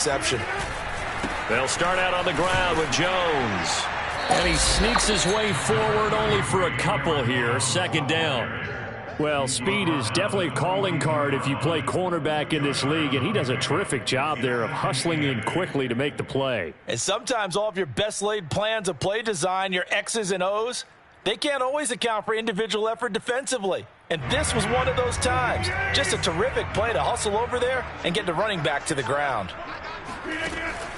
Exception. They'll start out on the ground with Jones. And he sneaks his way forward only for a couple here. Second down. Well, speed is definitely a calling card if you play cornerback in this league, and he does a terrific job there of hustling in quickly to make the play. And sometimes all of your best laid plans of play design, your X's and O's, they can't always account for individual effort defensively. And this was one of those times. Just a terrific play to hustle over there and get the running back to the ground.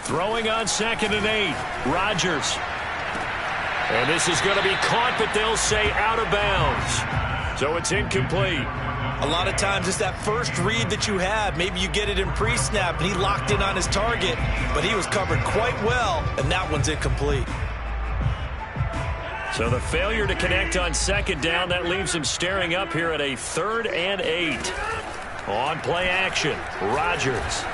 Throwing on 2nd and 8. Rodgers. And this is going to be caught, but they'll say out of bounds. So it's incomplete. A lot of times it's that first read that you have. Maybe you get it in pre-snap, and he locked in on his target, but he was covered quite well, and that one's incomplete. So the failure to connect on 2nd down, that leaves him staring up here at a 3rd and 8. On play action, Rodgers.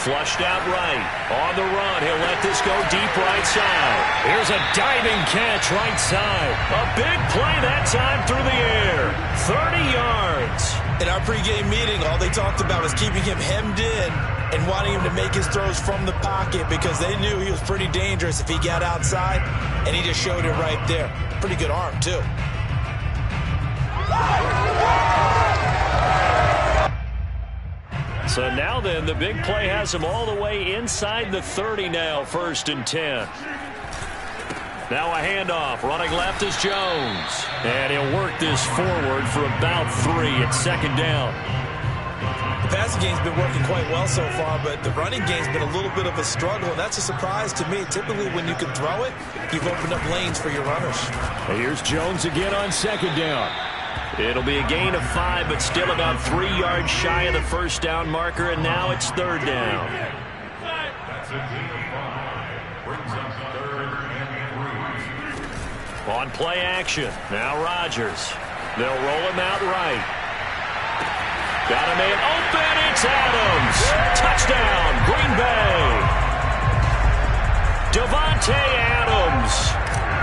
Flushed out right. On the run, he'll let this go deep right side. Here's a diving catch right side. A big play that time through the air. 30 yards. In our pregame meeting, all they talked about was keeping him hemmed in and wanting him to make his throws from the pocket because they knew he was pretty dangerous if he got outside, and he just showed it right there. Pretty good arm, too. So now then, the big play has him all the way inside the 30 now, 1st and 10. Now a handoff. Running left is Jones. And he'll work this forward for about 3 at 2nd down. The passing game's been working quite well so far, but the running game's been a little bit of a struggle, and that's a surprise to me. Typically, when you can throw it, you've opened up lanes for your runners. And here's Jones again on 2nd down. It'll be a gain of 5, but still about 3 yards shy of the 1st down marker, and now it's 3rd down. On play action, now Rodgers. They'll roll him out right. Got a man open, it's Adams. Touchdown, Green Bay. Devontae Adams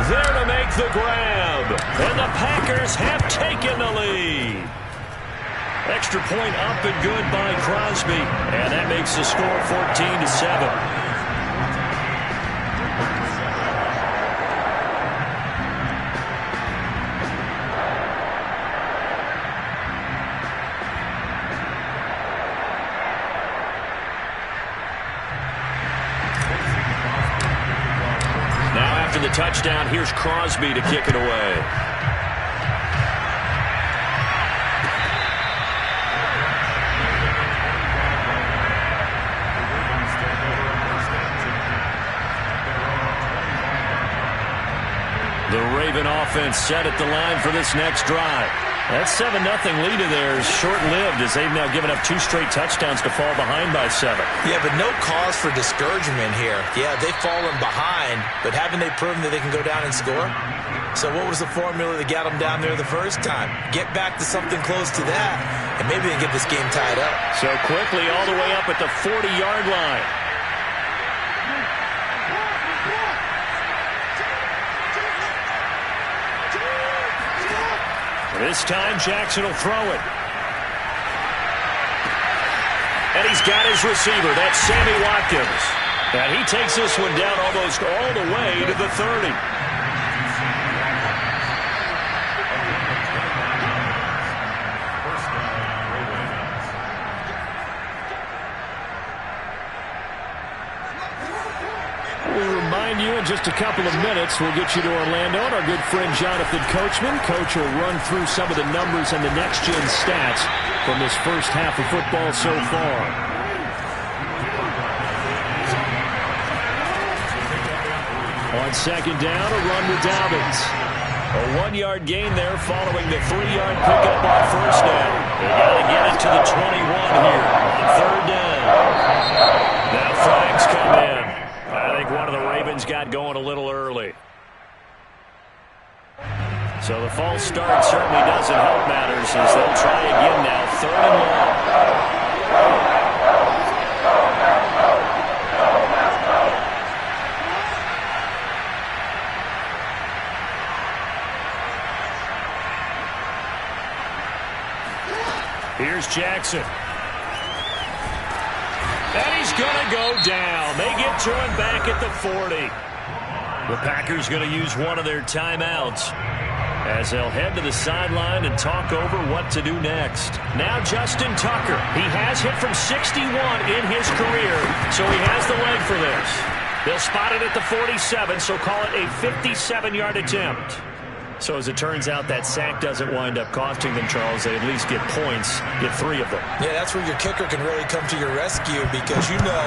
there to make the grab. And the Packers have taken the lead. Extra point up and good by Crosby. And that makes the score 14-7. The touchdown, here's Crosby to kick it away. The Raven offense set at the line for this next drive. That 7-0 lead of theirs short-lived as they've now given up 2 straight touchdowns to fall behind by 7. Yeah, but no cause for discouragement here. Yeah, they've fallen behind, but haven't they proven that they can go down and score? So what was the formula that got them down there the first time? Get back to something close to that, and maybe they can get this game tied up. So quickly all the way up at the 40-yard line. This time, Jackson will throw it. And he's got his receiver. That's Sammy Watkins. And he takes this one down almost all the way to the 30. You in just a couple of minutes. We'll get you to Orlando and our good friend Jonathan Coachman. Coach will run through some of the numbers and the next-gen stats from this first half of football so far. On 2nd down, a run with Dobbins. A 1-yard gain there following the 3-yard pickup on 1st down. They got to get it to the 21 here on 3rd down. Now flags come in. I think one of the Ravens got going a little early. So the false start certainly doesn't help matters as they'll try again now. 3rd and long. Here's Jackson. And he's going to go down. They get to him back at the 40. The Packers going to use one of their timeouts as they'll head to the sideline and talk over what to do next. Now Justin Tucker. He has hit from 61 in his career, so he has the leg for this. They'll spot it at the 47, so call it a 57-yard attempt. So as it turns out, that sack doesn't wind up costing them, Charles. They at least get points, get 3 of them. Yeah, that's where your kicker can really come to your rescue because, you know,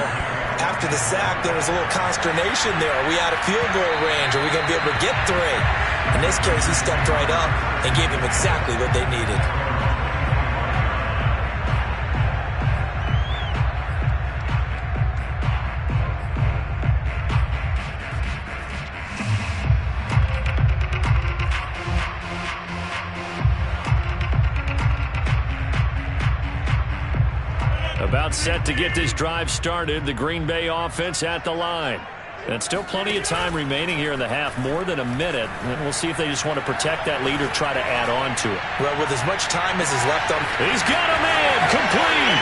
after the sack, there was a little consternation there. Are we out of field goal range? Are we going to be able to get 3? In this case, he stepped right up and gave them exactly what they needed. About set to get this drive started. The Green Bay offense at the line. And still plenty of time remaining here in the half, more than a minute. And we'll see if they just want to protect that lead or try to add on to it. Well, with as much time as is left on. He's got a man complete.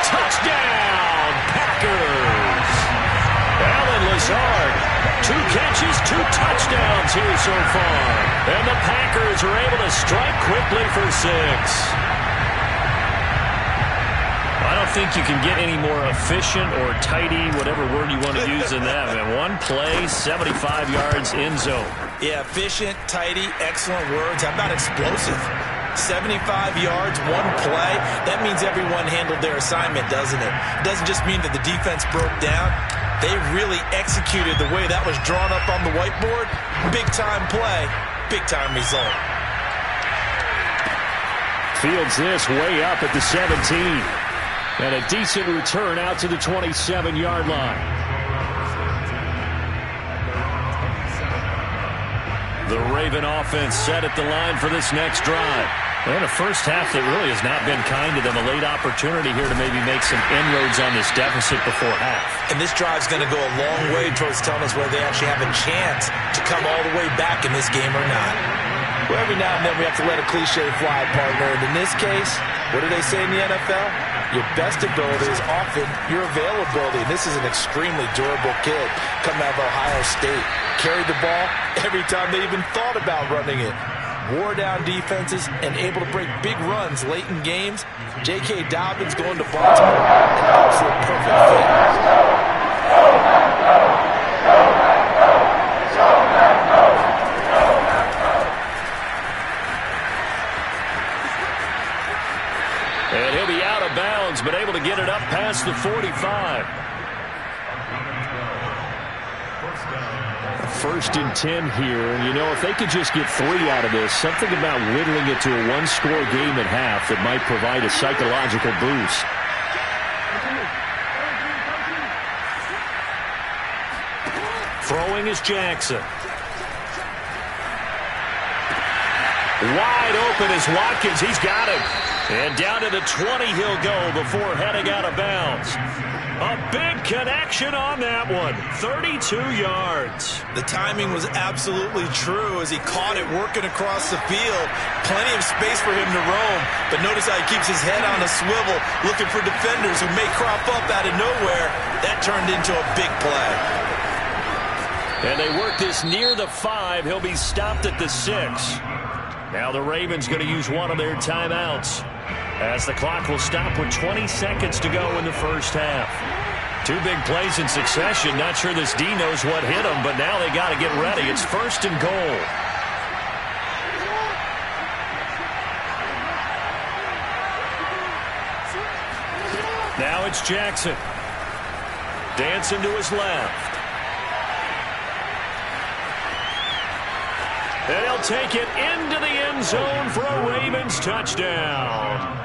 Touchdown, Packers. Alan Lazard. 2 catches, 2 touchdowns here so far. And the Packers are able to strike quickly for 6. I don't think you can get any more efficient or tidy, whatever word you want to use in that. Man, 1 play, 75 yards in zone. Yeah, efficient, tidy, excellent words. How about explosive? 75 yards, 1 play. That means everyone handled their assignment, doesn't it? It doesn't just mean that the defense broke down. They really executed the way that was drawn up on the whiteboard. Big-time play, big-time result. Fields this way up at the 17. And a decent return out to the 27-yard line. The Raven offense set at the line for this next drive. And a first half that really has not been kind to them. A late opportunity here to maybe make some inroads on this deficit before half. And this drive's going to go a long way towards telling us whether they actually have a chance to come all the way back in this game or not. Well, every now and then we have to let a cliche fly, partner. And in this case, what do they say in the NFL? Your best ability is often your availability. And this is an extremely durable kid coming out of Ohio State. Carried the ball every time they even thought about running it. Wore down defenses and able to break big runs late in games. J.K. Dobbins going to Baltimore. An absolute perfect fit. And he'll be out of bounds, but able to get it up past the 45. First and 10 here, and you know, if they could just get 3 out of this, something about whittling it to a 1-score game at half that might provide a psychological boost. Throwing is Jackson. Wide open is Watkins. He's got him. And down to the 20 he'll go before heading out of bounds. A big connection on that one. 32 yards. The timing was absolutely true as he caught it working across the field. Plenty of space for him to roam. But notice how he keeps his head on a swivel looking for defenders who may crop up out of nowhere. That turned into a big play. And they work this near the 5. He'll be stopped at the 6. Now the Ravens going to use one of their timeouts as the clock will stop with 20 seconds to go in the first half. 2 big plays in succession. Not sure this D knows what hit him, but now they got to get ready. It's 1st and goal. Now it's Jackson. Dancing to his left. And he'll take it into the end zone for a Ravens touchdown.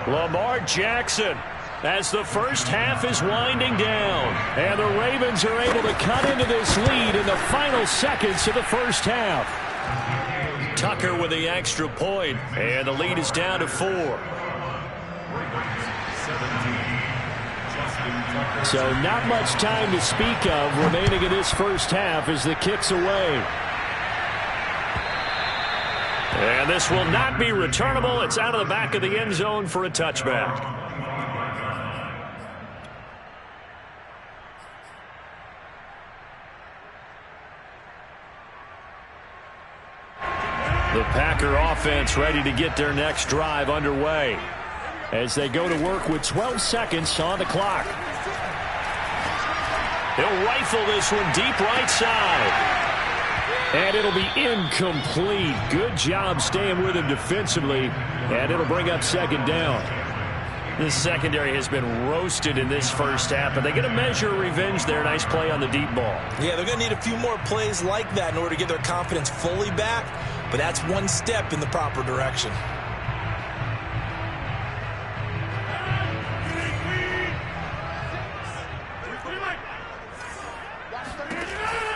Lamar Jackson as the first half is winding down. And the Ravens are able to cut into this lead in the final seconds of the first half. Tucker with the extra point, and the lead is down to 4. So not much time to speak of remaining in this first half as the kick's away. And this will not be returnable. It's out of the back of the end zone for a touchback. The Packer offense ready to get their next drive underway as they go to work with 12 seconds on the clock. He'll rifle this one deep right side. And it'll be incomplete. Good job staying with him defensively. And it'll bring up second down. This secondary has been roasted in this first half, but they get a measure of revenge there. Nice play on the deep ball. Yeah, they're going to need a few more plays like that in order to get their confidence fully back, but that's one step in the proper direction.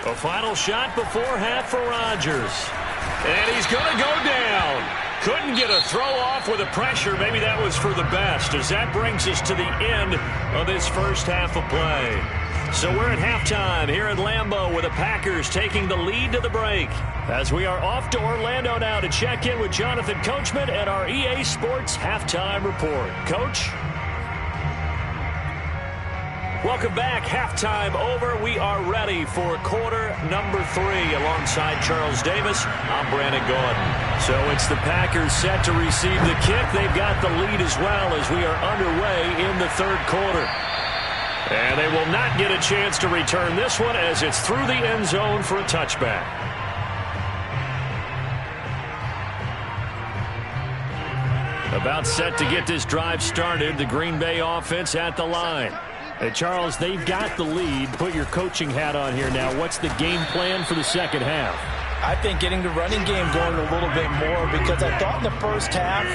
A final shot before half for Rodgers. And he's going to go down. Couldn't get a throw off with the pressure. Maybe that was for the best, as that brings us to the end of this first half of play. So we're at halftime here at Lambeau with the Packers taking the lead to the break. As we are off to Orlando now to check in with Jonathan Coachman at our EA Sports Halftime Report. Coach? Welcome back. Halftime over. We are ready for quarter number 3. Alongside Charles Davis, I'm Brandon Gordon. So it's the Packers set to receive the kick. They've got the lead as well as we are underway in the third quarter. And they will not get a chance to return this one as it's through the end zone for a touchback. About set to get this drive started. The Green Bay offense at the line. Hey, Charles, they've got the lead. Put your coaching hat on here now. What's the game plan for the second half? I think getting the running game going a little bit more, because I thought in the first half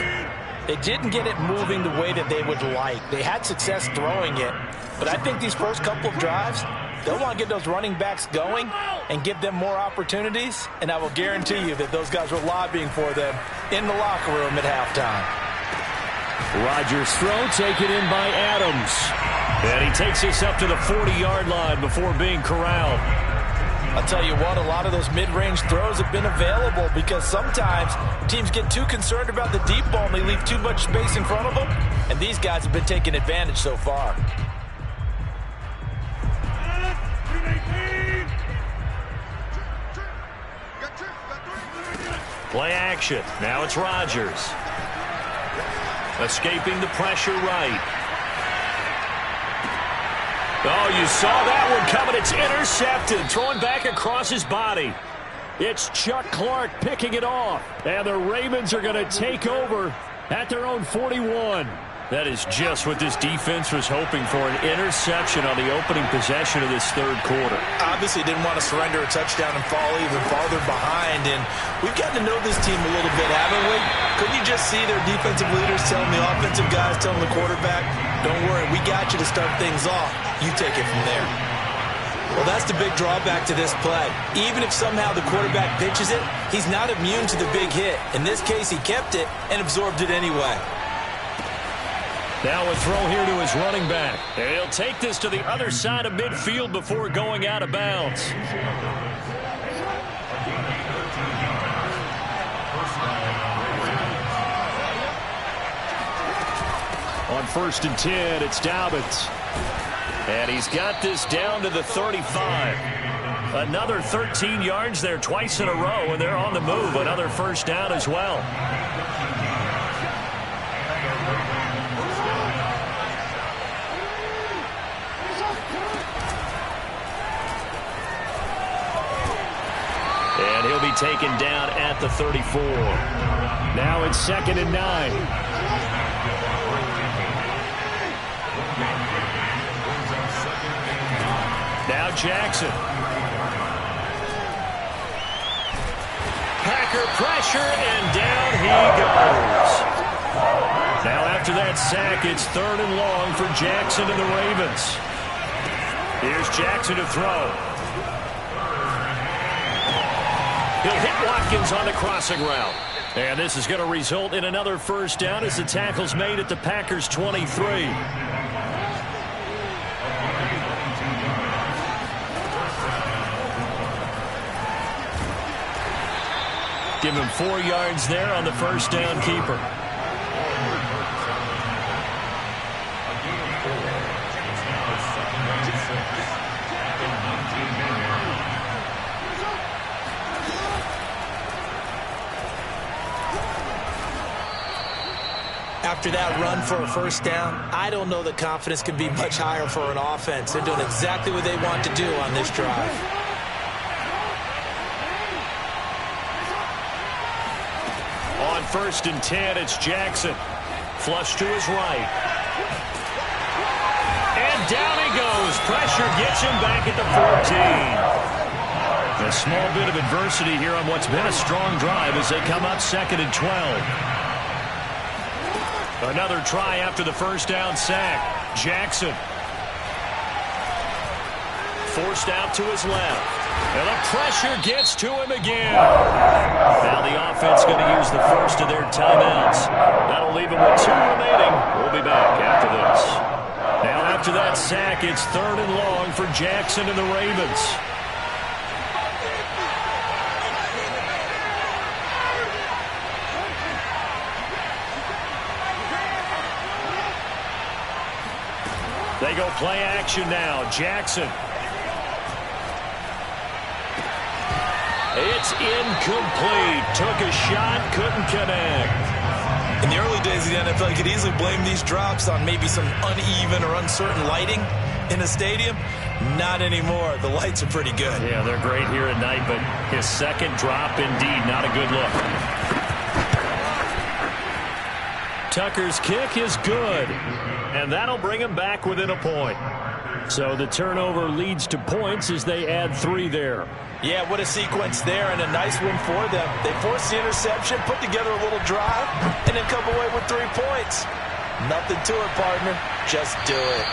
they didn't get it moving the way that they would like. They had success throwing it, but I think these first couple of drives, they'll want to get those running backs going and give them more opportunities, and I will guarantee you that those guys were lobbying for them in the locker room at halftime. Rodgers' throw taken in by Adams. And he takes us up to the 40-yard line before being corralled. I'll tell you what, a lot of those mid-range throws have been available because sometimes teams get too concerned about the deep ball and they leave too much space in front of them, and these guys have been taking advantage so far. Play action. Now it's Rodgers. Escaping the pressure right. Oh, you saw that one coming. It's intercepted. Throwing back across his body. It's Chuck Clark picking it off. And the Ravens are going to take over at their own 41. That is just what this defense was hoping for, an interception on the opening possession of this third quarter. Obviously didn't want to surrender a touchdown and fall even farther behind, and we've gotten to know this team a little bit, haven't we? Couldn't you just see their defensive leaders telling the offensive guys, telling the quarterback, don't worry, we got you to start things off. You take it from there. Well, that's the big drawback to this play. Even if somehow the quarterback pitches it, he's not immune to the big hit. In this case, he kept it and absorbed it anyway. Now a throw here to his running back. And he'll take this to the other side of midfield before going out of bounds. On 1st and 10, it's Dobbins. And he's got this down to the 35. Another 13 yards there twice in a row, and they're on the move. Another first down as well. And he'll be taken down at the 34. Now it's 2nd and 9. Now Jackson. Packer pressure, and down he goes. Now after that sack, it's 3rd and long for Jackson and the Ravens. Here's Jackson to throw. He'll hit Watkins on the crossing route. And this is going to result in another first down as the tackle's made at the Packers' 23. Give him 4 yards there on the first down keeper. After that run for a first down, I don't know that confidence can be much higher for an offense. They're doing exactly what they want to do on this drive. On 1st and 10, it's Jackson. Flush to his right. And down he goes. Pressure gets him back at the 14. A small bit of adversity here on what's been a strong drive as they come up 2nd and 12. Another try after the first down sack. Jackson. Forced out to his left. And the pressure gets to him again. Now the offense going to use the first of their timeouts. That'll leave him with 2 remaining. We'll be back after this. Now after that sack, it's 3rd and long for Jackson and the Ravens. They go play action now. Jackson. It's incomplete. Took a shot, couldn't connect. In the early days of the NFL, you could easily blame these drops on maybe some uneven or uncertain lighting in the stadium. Not anymore. The lights are pretty good. Yeah, they're great here at night, but his second drop, indeed, not a good look. Tucker's kick is good, and that'll bring him back within a point. So the turnover leads to points as they add 3 there. Yeah, what a sequence there, and a nice win for them. They forced the interception, put together a little drive, and then come away with 3 points. Nothing to it, partner. Just do it.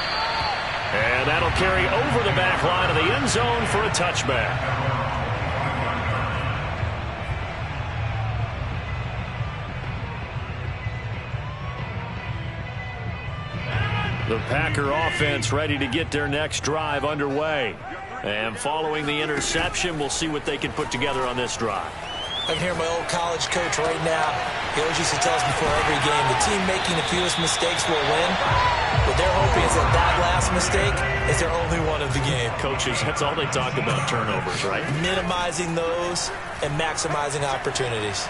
And that'll carry over the back line of the end zone for a touchback. The Packer offense ready to get their next drive underway. And following the interception, we'll see what they can put together on this drive. I can hear my old college coach right now. He always used to tell us before every game, the team making the fewest mistakes will win. What they're hoping is that that last mistake is their only one of the game. Coaches, that's all they talk about, turnovers, right? Minimizing those and maximizing opportunities.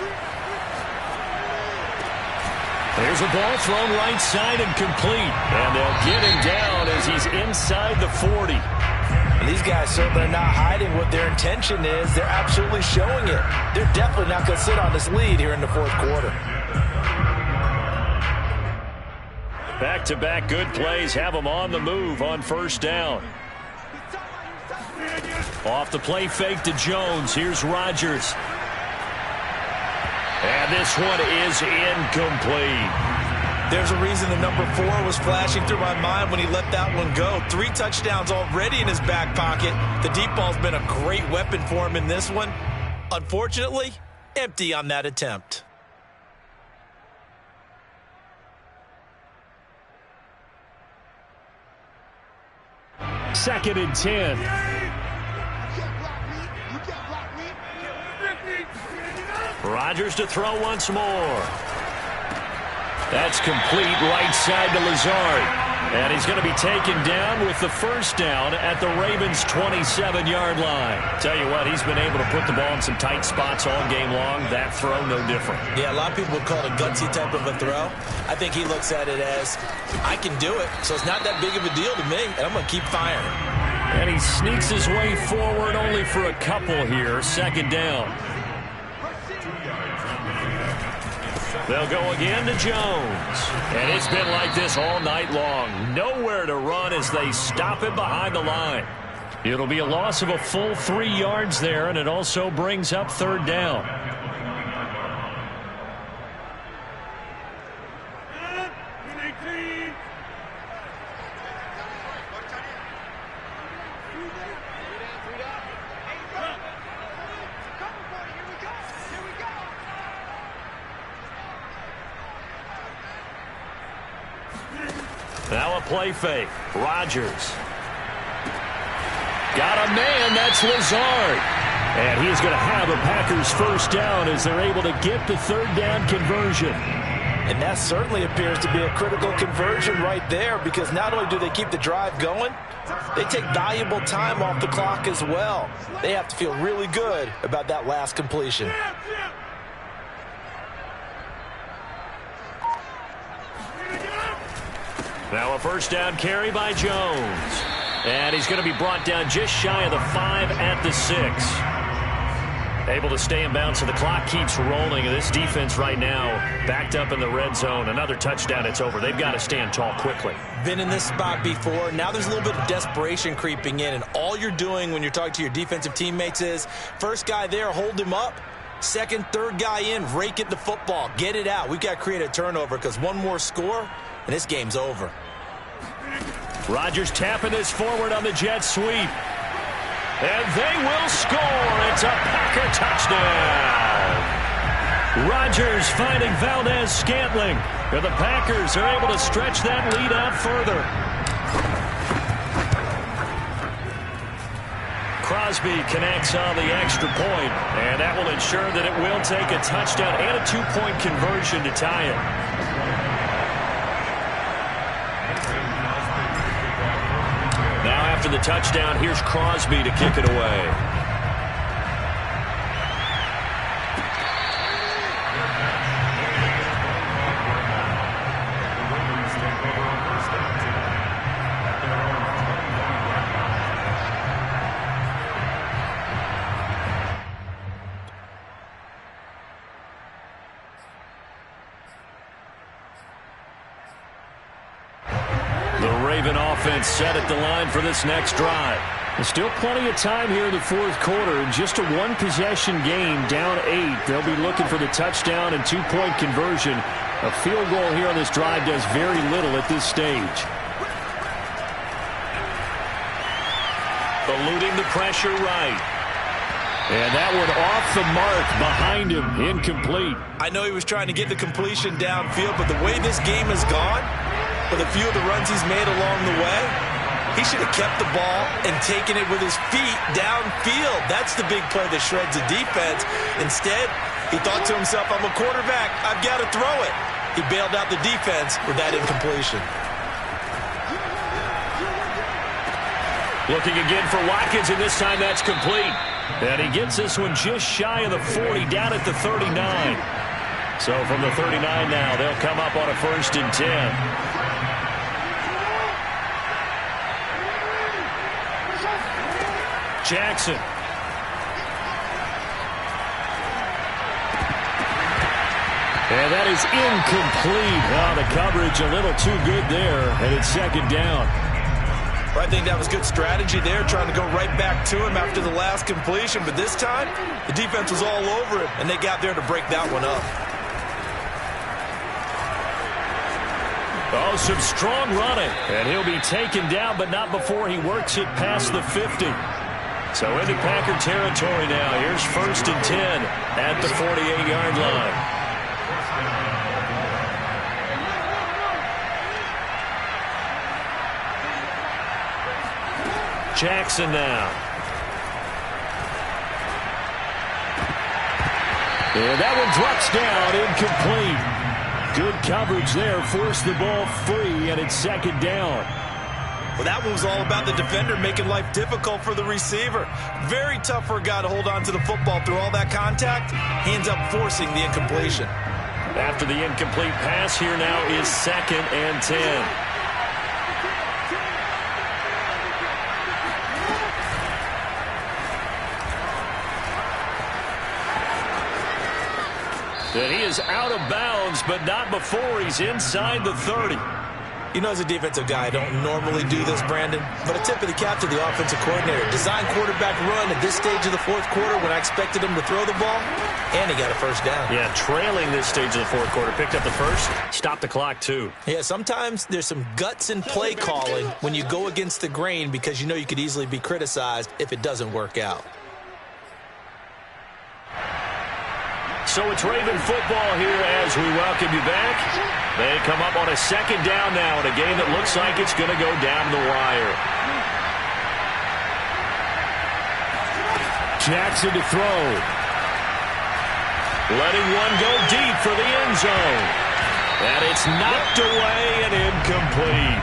There's a ball thrown right side and complete. And they'll get him down as he's inside the 40. And these guys certainly are not hiding what their intention is. They're absolutely showing it. They're definitely not going to sit on this lead here in the 4th quarter. Back-to-back good plays have them on the move on 1st down. Off the play fake to Jones. Here's Rodgers. And this one is incomplete. There's a reason the number 4 was flashing through my mind when he let that one go. 3 touchdowns already in his back pocket. The deep ball's been a great weapon for him in this one. Unfortunately, empty on that attempt. Second and 10. Rodgers to throw once more. That's complete right side to Lazard. And he's going to be taken down with the first down at the Ravens' 27-yard line. Tell you what, he's been able to put the ball in some tight spots all game long. That throw, no different. Yeah, a lot of people would call it a gutsy type of a throw. I think he looks at it as, I can do it, so it's not that big of a deal to me, and I'm going to keep firing. And he sneaks his way forward only for a couple here. 2nd down. They'll go again to Jones. And it's been like this all night long. Nowhere to run as they stop him behind the line. It'll be a loss of a full 3 yards there, and it also brings up 3rd down. Now a play fake. Rodgers. Got a man. That's Lazard. And he's going to have a Packers first down as they're able to get the 3rd down conversion. And that certainly appears to be a critical conversion right there, because not only do they keep the drive going, they take valuable time off the clock as well. They have to feel really good about that last completion. Now a first down carry by Jones. And he's going to be brought down just shy of the 5 at the 6. Able to stay in bounds, so the clock keeps rolling. This defense right now backed up in the red zone. Another touchdown, it's over. They've got to stand tall quickly. Been in this spot before. Now there's a little bit of desperation creeping in, and all you're doing when you're talking to your defensive teammates is first guy there, hold him up. Second, third guy in, rake it the football. Get it out. We've got to create a turnover because one more score, and this game's over. Rodgers tapping this forward on the jet sweep. And they will score. It's a Packer touchdown. Rodgers finding Valdez-Scantling. And the Packers are able to stretch that lead out further. Crosby connects on the extra point, and that will ensure that it will take a touchdown and a 2-point conversion to tie it. Now after the touchdown, here's Crosby to kick it away. Offense set at the line for this next drive. There's still plenty of time here in the fourth quarter. Just a one-possession game, down 8. They'll be looking for the touchdown and 2-point conversion. A field goal here on this drive does very little at this stage. Eluding the pressure right. And that one off the mark behind him, incomplete. I know he was trying to get the completion downfield, but the way this game has gone, with a few of the runs he's made along the way, he should have kept the ball and taken it with his feet downfield. That's the big play that shreds the defense. Instead, he thought to himself, I'm a quarterback. I've got to throw it. He bailed out the defense with that incompletion. Looking again for Watkins, and this time that's complete. And he gets this one just shy of the 40, down at the 39. So from the 39 now, they'll come up on a 1st and 10. Jackson. And that is incomplete. Oh, the coverage a little too good there, and it's 2nd down. Well, I think that was good strategy there, trying to go right back to him after the last completion. But this time, the defense was all over him, and they got there to break that one up. Oh, some strong running. And he'll be taken down, but not before he works it past the 50. So into Packer territory now. Here's 1st and 10 at the 48-yard line. Jackson now. And that one drops down, incomplete. Good coverage there, forced the ball free, and it's 2nd down. Well, that one was all about the defender making life difficult for the receiver. Very tough for a guy to hold on to the football through all that contact. He ends up forcing the incompletion. After the incomplete pass, here now is 2nd and 10. And he is out of bounds, but not before he's inside the 30. You know, as a defensive guy, I don't normally do this, Brandon, but a tip of the cap to the offensive coordinator. Design quarterback run at this stage of the fourth quarter when I expected him to throw the ball, and he got a 1st down. Yeah, trailing this stage of the fourth quarter. Picked up the 1st, stopped the clock, too. Yeah, sometimes there's some guts in play calling when you go against the grain because you know you could easily be criticized if it doesn't work out. So it's Raven football here as we welcome you back. They come up on a 2nd down now in a game that looks like it's going to go down the wire. Jackson to throw. Letting one go deep for the end zone. And it's knocked away and incomplete.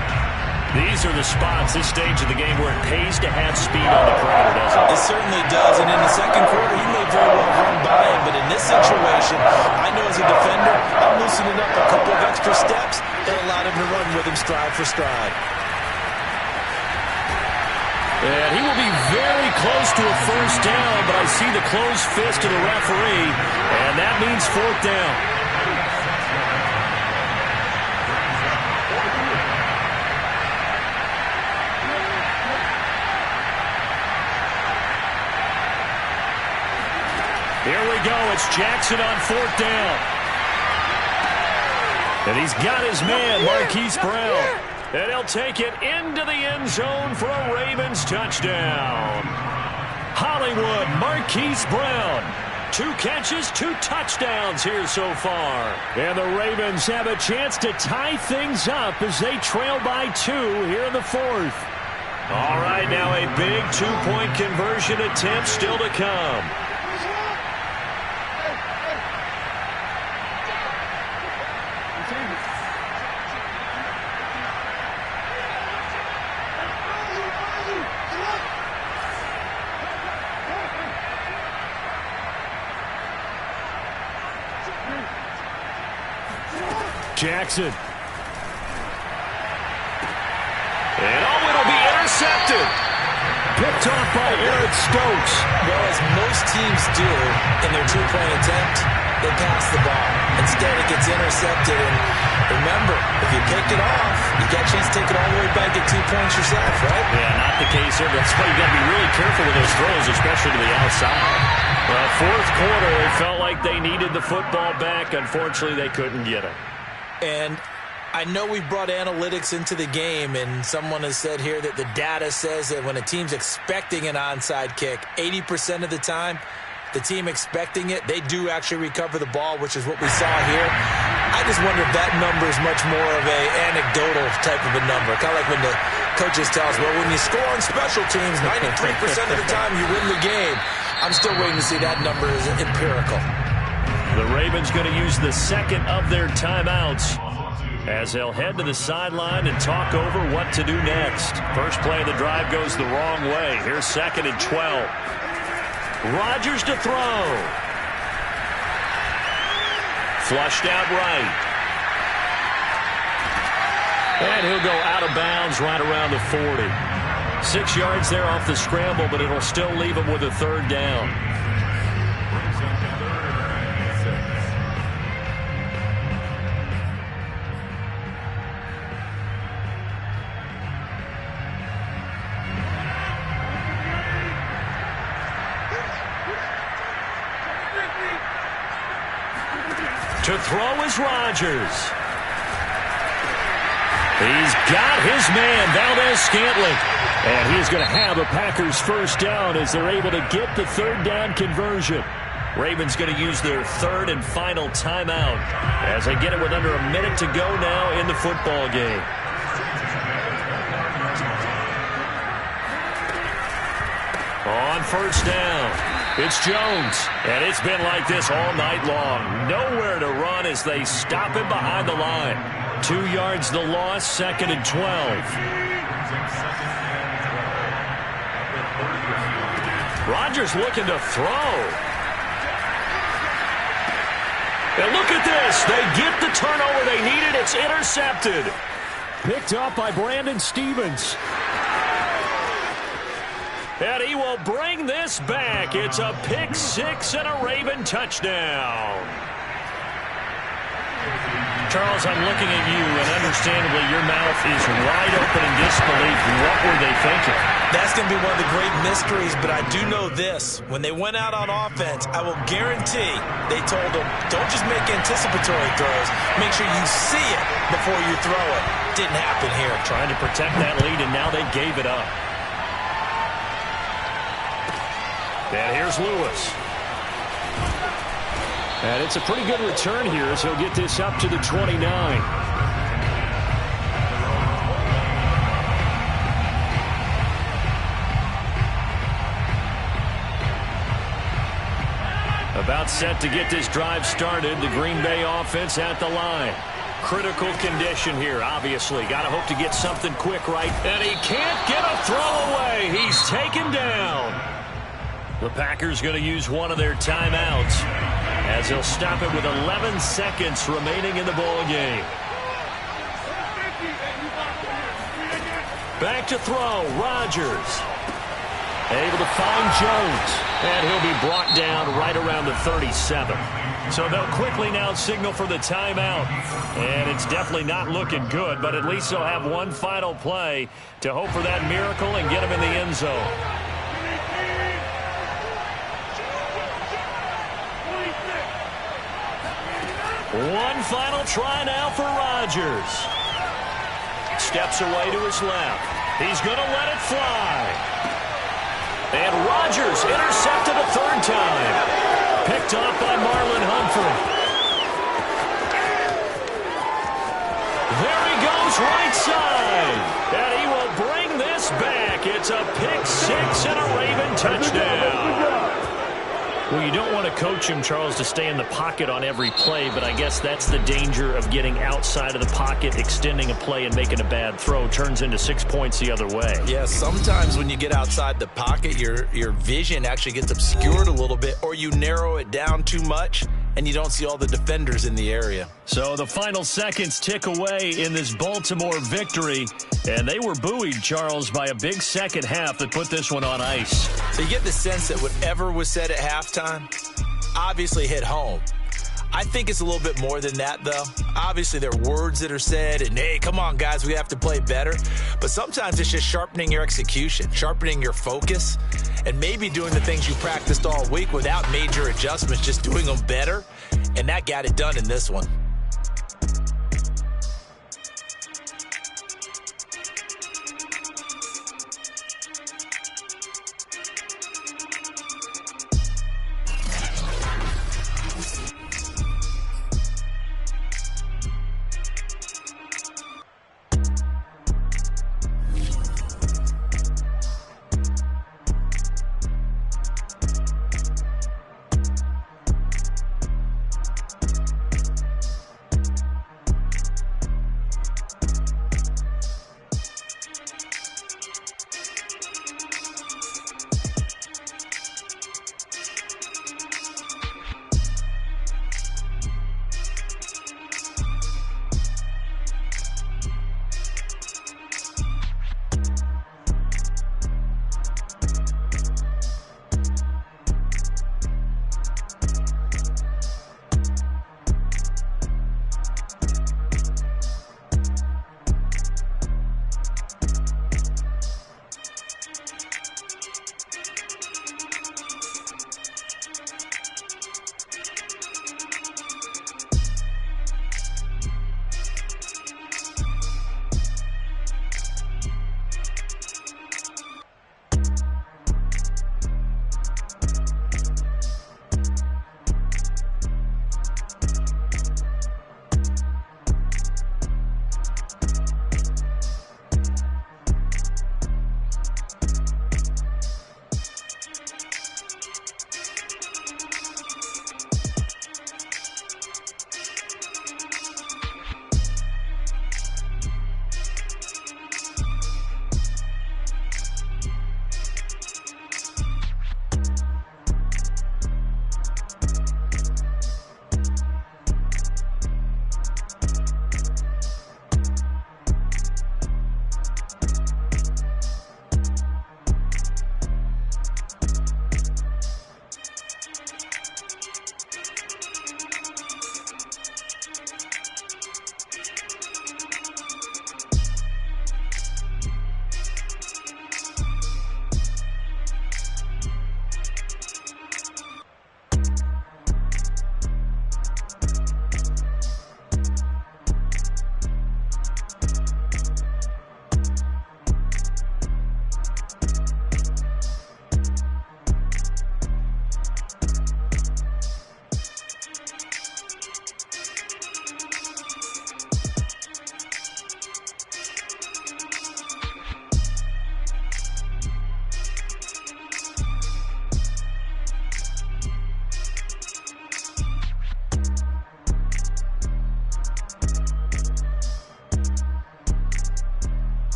These are the spots, this stage of the game, where it pays to have speed on the perimeter, doesn't it? It certainly does, and in the second quarter, he may very well run by him, but in this situation, I know as a defender, I'm loosening up a couple of extra steps that allowed him to run with him stride for stride. And he will be very close to a first down, but I see the closed fist of the referee, and that means fourth down. Here we go. It's Jackson on fourth down. And he's got his man, Marquise Brown. And he'll take it into the end zone for a Ravens touchdown. Hollywood, Marquise Brown. 2 catches, 2 touchdowns here so far. And the Ravens have a chance to tie things up as they trail by 2 here in the fourth. All right, now a big 2-point conversion attempt still to come. Jackson. And it'll be intercepted. Picked off by Eric Stokes. Well, as most teams do in their 2-point attempt, they pass the ball. Instead, it gets intercepted. And remember, if you pick it off, you get a chance to take it all the way back, get 2 points yourself, right? Yeah, not the case here. That's why you got to be really careful with those throws, especially to the outside. Well, fourth quarter, it felt like they needed the football back. Unfortunately, they couldn't get it. And I know we brought analytics into the game, and someone has said here that the data says that when a team's expecting an onside kick, 80% of the time, the team expecting it, they do actually recover the ball, which is what we saw here. I just wonder if that number is much more of a anecdotal type of a number. Kind of like when the coaches tell us, well, when you score on special teams, 93% of the time you win the game. I'm still waiting to see that number is empirical. The Ravens going to use the second of their timeouts as they'll head to the sideline and talk over what to do next. First play of the drive goes the wrong way. Here's 2nd and 12. Rodgers to throw. Flushed out right. And he'll go out of bounds right around the 40. 6 yards there off the scramble, but it'll still leave him with a third down. To throw is Rodgers. He's got his man, Valdez-Scantling. And he's going to have a Packers first down as they're able to get the third down conversion. Ravens going to use their third and final timeout as they get it with under a minute to go now in the football game. On first down. It's Jones, and it's been like this all night long. Nowhere to run as they stop him behind the line. 2 yards the loss, 2nd and 12. Rodgers looking to throw. And look at this. They get the turnover they needed. It's intercepted. Picked up by Brandon Stevens. And he will bring this back. It's a pick six and a Raven touchdown. Charles, I'm looking at you, and understandably your mouth is wide open in disbelief. What were they thinking? That's going to be one of the great mysteries, but I do know this. When they went out on offense, I will guarantee they told them, don't just make anticipatory throws. Make sure you see it before you throw it. Didn't happen here. Trying to protect that lead, and now they gave it up. And here's Lewis. And it's a pretty good return here as he'll get this up to the 29. About set to get this drive started. The Green Bay offense at the line. Critical condition here, obviously. Got to hope to get something quick right. And he can't get a throw away. He's taken down. The Packers going to use one of their timeouts as they'll stop it with 11 seconds remaining in the ball game. Back to throw, Rodgers. Able to find Jones. And he'll be brought down right around the 37. So they'll quickly now signal for the timeout. And it's definitely not looking good, but at least they'll have one final play to hope for that miracle and get him in the end zone. One final try now for Rodgers. Steps away to his left. He's going to let it fly. And Rodgers intercepted a third time. Picked off by Marlon Humphrey. There he goes right side. And he will bring this back. It's a pick six and a Raven touchdown. Well, you don't want to coach him, Charles, to stay in the pocket on every play, but I guess that's the danger of getting outside of the pocket, extending a play, and making a bad throw. Turns into 6 points the other way. Yeah, sometimes when you get outside the pocket, your vision actually gets obscured a little bit, or you narrow it down too much, and you don't see all the defenders in the area. So the final seconds tick away in this Baltimore victory, and they were buoyed, Charles, by a big second half that put this one on ice. So you get the sense that whatever was said at halftime obviously hit home. I think it's a little bit more than that, though. Obviously, there are words that are said, and, hey, come on, guys, we have to play better. But sometimes it's just sharpening your execution, sharpening your focus, and maybe doing the things you practiced all week without major adjustments, just doing them better. And that got it done in this one.